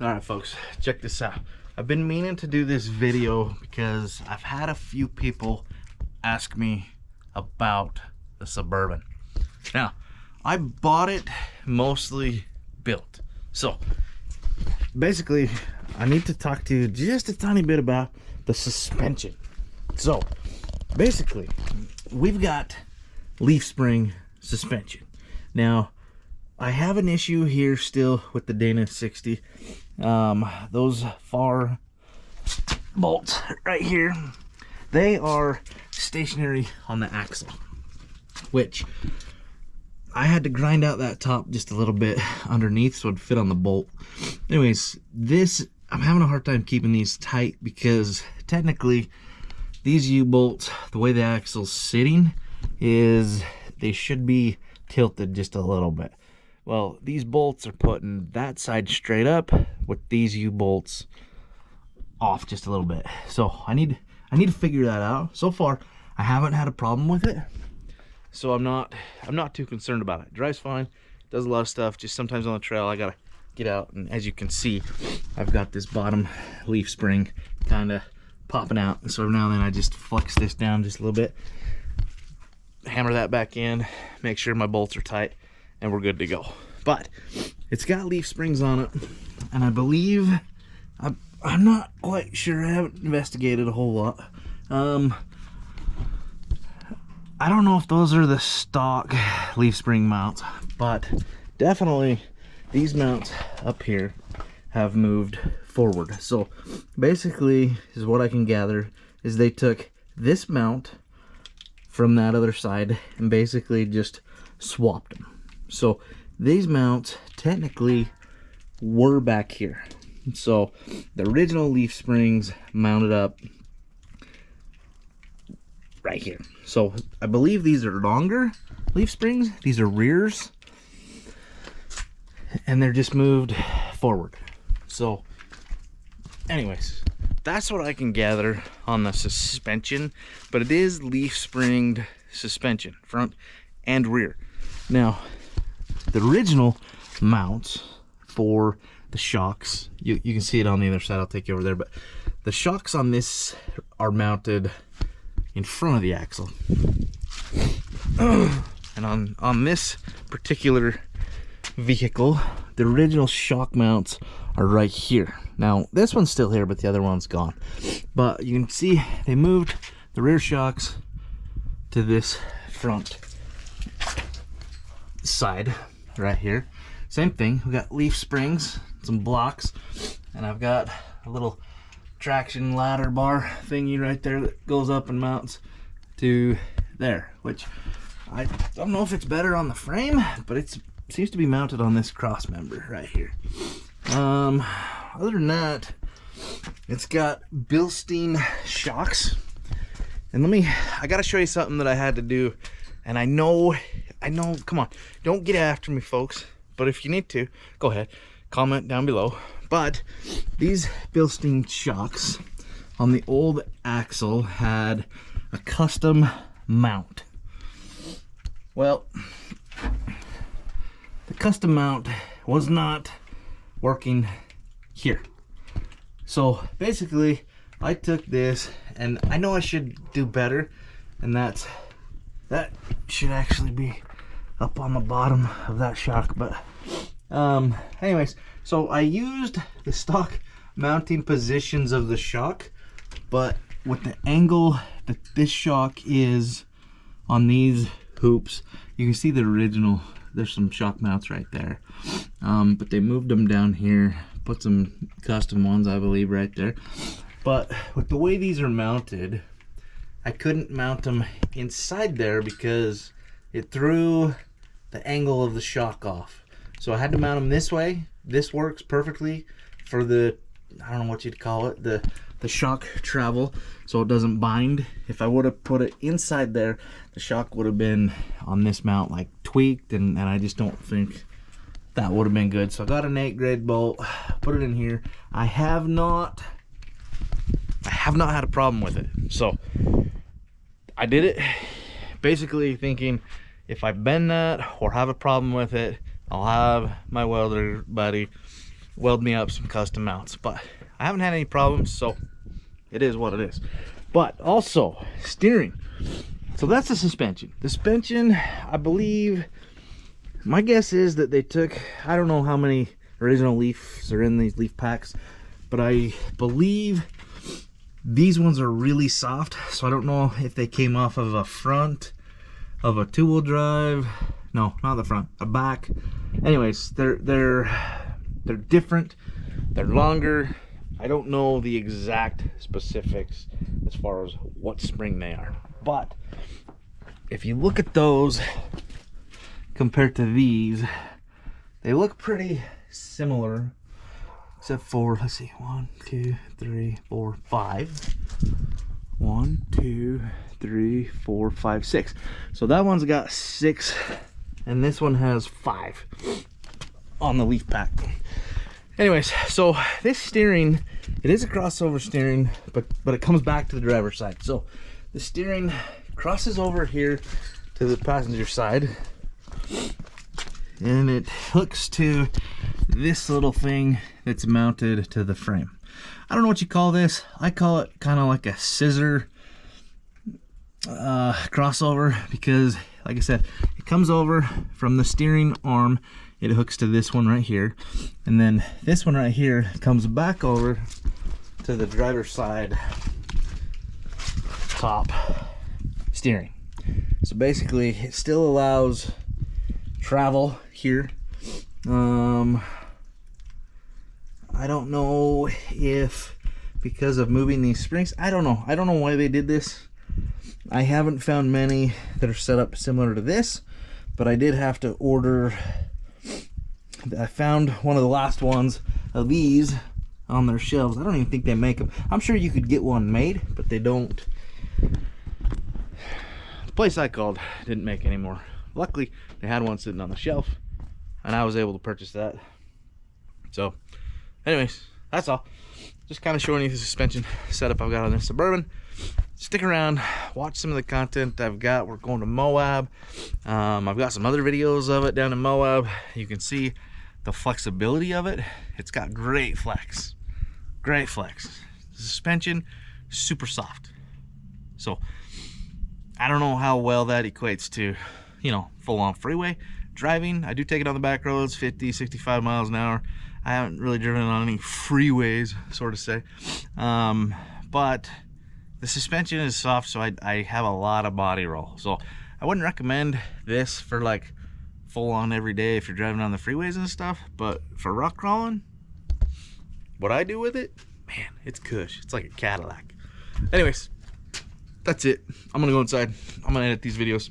All right, folks, check this out. I've been meaning to do this video because I've had a few people ask me about the Suburban. Now, I bought it mostly built. So, basically, I need to talk to you just a tiny bit about the suspension. So, basically, we've got leaf spring suspension. Now, I have an issue here still with the Dana 60. Those far bolts right here, they are stationary on the axle, which I had to grind out that top just a little bit underneath so it'd fit on the bolt. Anyways, I'm having a hard time keeping these tight because technically these U-bolts, the way the axle's sitting is they should be tilted just a little bit. Well, these bolts are putting that side straight up with these U-bolts off just a little bit. So I need to figure that out. So far, I haven't had a problem with it. So I'm not too concerned about it. Drives fine, does a lot of stuff. Just sometimes on the trail I gotta get out, and as you can see, I've got this bottom leaf spring kind of popping out. And so now and then I just flex this down just a little bit, hammer that back in, make sure my bolts are tight, and we're good to go. But it's got leaf springs on it, and I believe I'm not quite sure. I haven't investigated a whole lot. I don't know if those are the stock leaf spring mounts, but definitely these mounts up here have moved forward. So basically, is what I can gather is they took this mount from that other side and basically just swapped them. So these mounts technically were back here. So the original leaf springs mounted up right here. So I believe these are longer leaf springs. These are rears, and they're just moved forward. So anyways, that's what I can gather on the suspension, but it is leaf springed suspension, front and rear. Now, the original mounts for the shocks, you can see it on the other side. I'll take you over there, but the shocks on this are mounted in front of the axle. And on this particular vehicle, the original shock mounts are right here. Now, this one's still here, but the other one's gone. But you can see they moved the rear shocks to this front side right here. Same thing, we got leaf springs, some blocks, and I've got a little traction ladder bar thingy right there that goes up and mounts to there, which I don't know if it's better on the frame, but it seems to be mounted on this cross member right here. Other than that, it's got Bilstein shocks. And I gotta show you something that I had to do. And I know, come on, don't get after me, folks. But if you need to, go ahead, comment down below. But these Bilstein shocks on the old axle had a custom mount. Well, the custom mount was not working here. So basically, I took this, and I know I should do better, and that should actually be up on the bottom of that shock. But anyways, so I used the stock mounting positions of the shock, but with the angle that this shock is on these hoops, you can see the original, there's some shock mounts right there, but they moved them down here, put some custom ones, I believe, right there. But with the way these are mounted, I couldn't mount them inside there because it threw the angle of the shock off. So I had to mount them this way. This works perfectly for the, I don't know what you'd call it, the shock travel, so it doesn't bind. If I would have put it inside there, the shock would have been on this mount like tweaked, and I just don't think that would have been good. So I got an 8 grade bolt, put it in here. I have not had a problem with it. So I did it basically thinking if I bend that or have a problem with it, I'll have my welder buddy weld me up some custom mounts, but I haven't had any problems, so it is what it is. But also steering. So that's the suspension. The suspension, I believe, my guess is that they took, I don't know how many original leafs are in these leaf packs, but I believe these ones are really soft. So I don't know if they came off of a front of a two-wheel drive. No, not the front, a back. Anyways, they're different. They're longer. I don't know the exact specifics as far as what spring they are, but if you look at those compared to these, they look pretty similar, except for, let's see, 1, 2, 3, 4, 5. 1, 2, 3, 4, 5, 6. So that one's got 6, and this one has 5 on the leaf pack. Anyways, so this steering, it is a crossover steering, but it comes back to the driver's side. So the steering crosses over here to the passenger side, and it hooks to this little thing that's mounted to the frame. I don't know what you call this. I call it kind of like a scissor crossover, because like I said, it comes over from the steering arm, it hooks to this one right here, and then this one right here comes back over to the driver's side top steering. So basically it still allows travel here. I don't know if because of moving these springs, I don't know why they did this. I haven't found many that are set up similar to this, but I did have to order. I found one of the last ones of these on their shelves. I don't even think they make them. I'm sure you could get one made, but they don't. The place I called didn't make any more. Luckily, they had one sitting on the shelf, and I was able to purchase that. So, anyways, that's all. Just kind of showing you the suspension setup I've got on this Suburban. Stick around, watch some of the content I've got. We're going to Moab. I've got some other videos of it down in Moab. You can see the flexibility of it. It's got great flex. Great flex. The suspension, super soft. So, I don't know how well that equates to, you know, full-on freeway driving. I do take it on the back roads, 50, 65 miles an hour. I haven't really driven on any freeways, sort of say. But the suspension is soft, so I have a lot of body roll. So I wouldn't recommend this for like full-on every day if you're driving on the freeways and stuff. But for rock crawling, what I do with it, man, it's cush. It's like a Cadillac. Anyways, that's it. I'm gonna go inside. I'm gonna edit these videos.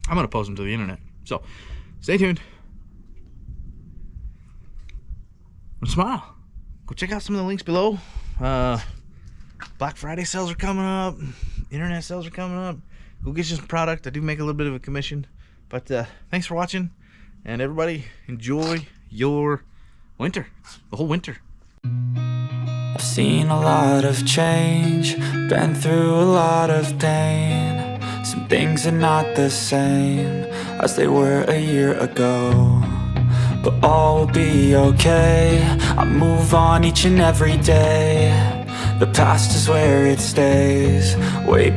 I'm gonna post them to the internet. So stay tuned. And smile. Go check out some of the links below. Black Friday sales are coming up. Internet sales are coming up. Go get you some product. I do make a little bit of a commission. But thanks for watching. And everybody, enjoy your winter. The whole winter. I've seen a lot of change, been through a lot of pain. Some things are not the same as they were a year ago, but all will be okay. I move on each and every day. The past is where it stays, way